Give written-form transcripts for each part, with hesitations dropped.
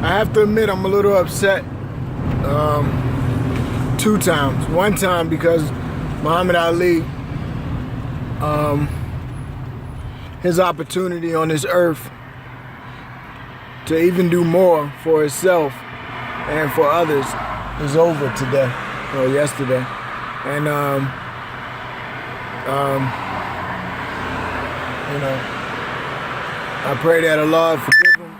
I have to admit I'm a little upset. Two times. One time because Muhammad Ali, his opportunity on this earth to even do more for himself and for others is over today or yesterday. And I pray that Allah forgive him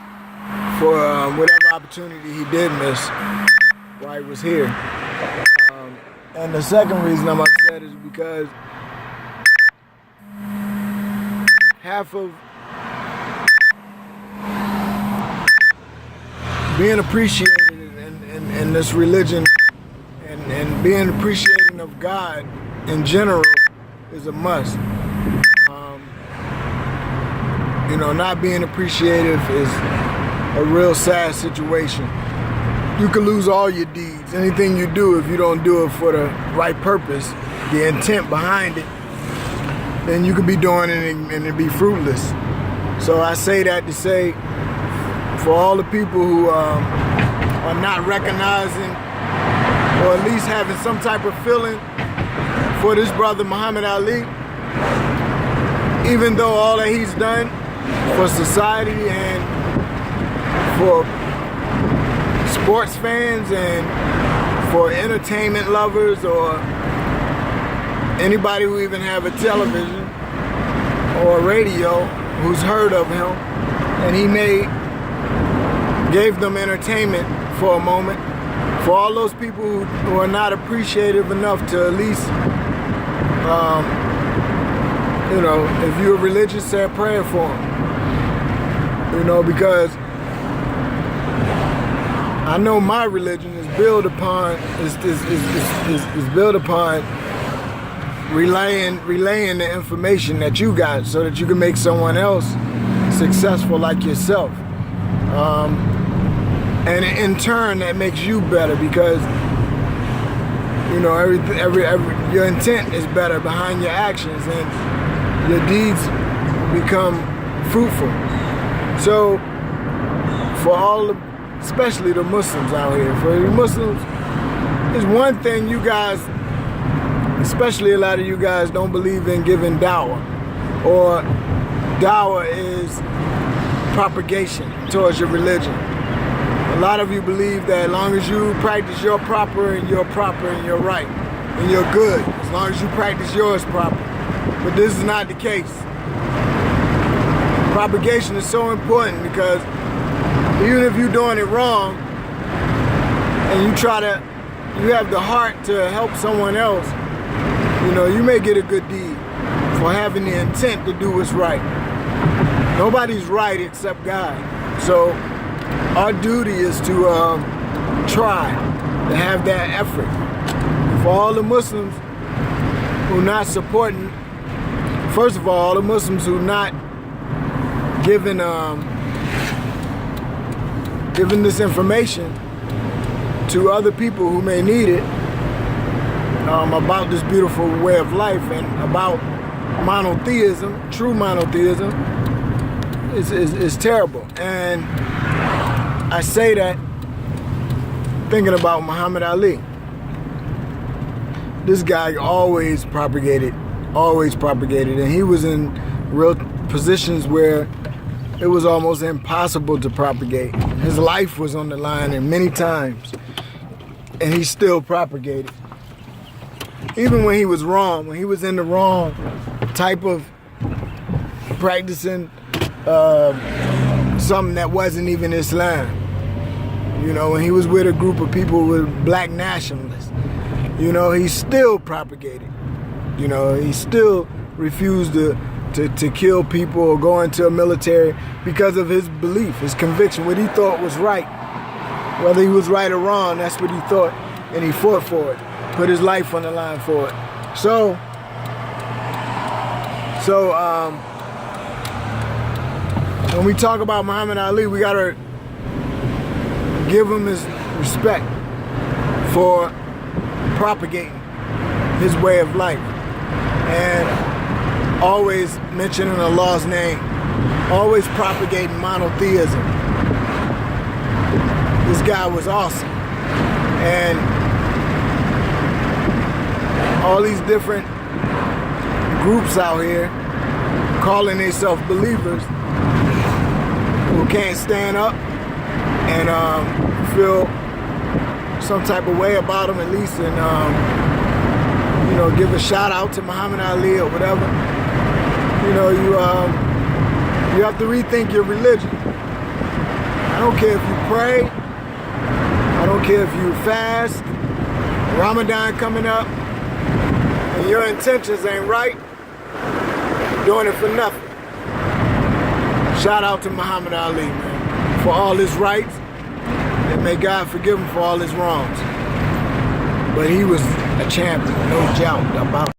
for whatever opportunity he did miss while he was here. And the second reason I'm upset is because half of being appreciated in this religion and being appreciating of God in general is a must. Not being appreciative is a real sad situation. You can lose all your deeds, anything you do, if you don't do it for the right purpose, the intent behind it, then you could be doing it and it be fruitless. So I say that to say, for all the people who are not recognizing or at least having some type of feeling for this brother Muhammad Ali, even though all that he's done for society and for sports fans and for entertainment lovers or anybody who even have a television or a radio who's heard of him, and he gave them entertainment for a moment. For all those people who are not appreciative enough to at least, if you're religious, say a prayer for him. Because I know my religion is built upon relaying the information that you got so that you can make someone else successful like yourself. And in turn, that makes you better because your intent is better behind your actions and your deeds become fruitful. So for especially the Muslims out here, for the Muslims, it's one thing you guys, especially a lot of you guys, don't believe in giving dawah, or dawah is propagation towards your religion. A lot of you believe that as long as you practice your proper and you're right and you're good, as long as you practice yours proper. But this is not the case. Propagation is so important because even if you're doing it wrong and you have the heart to help someone else, you may get a good deed for having the intent to do what's right. Nobody's right except God. So our duty is to try to have that effort. For all the Muslims who are not supporting, first of all the Muslims who are not giving this information to other people who may need it about this beautiful way of life and about monotheism, true monotheism, is terrible. And I say that thinking about Muhammad Ali. This guy always propagated, and he was in real positions where it was almost impossible to propagate. His life was on the line and many times, and he still propagated. Even when he was wrong, when he was in the wrong type of practicing something that wasn't even Islam. When he was with a group of people with black nationalists, he still propagated. He still refused to kill people or go into a military because of his belief, his conviction, what he thought was right. Whether he was right or wrong, that's what he thought, and he fought for it, put his life on the line for it. So when we talk about Muhammad Ali, we gotta give him his respect for propagating his way of life and always mentioning Allah's name, always propagating monotheism. this guy was awesome. And all these different groups out here calling themselves believers who can't stand up and feel some type of way about them at least, and you know, give a shout out to Muhammad Ali or whatever. You know, you have to rethink your religion. I don't care if you pray, I don't care if you fast, Ramadan coming up, and your intentions ain't right, you're doing it for nothing. Shout out to Muhammad Ali, man, for all his rights, and may God forgive him for all his wrongs. But he was a champion, no doubt about it.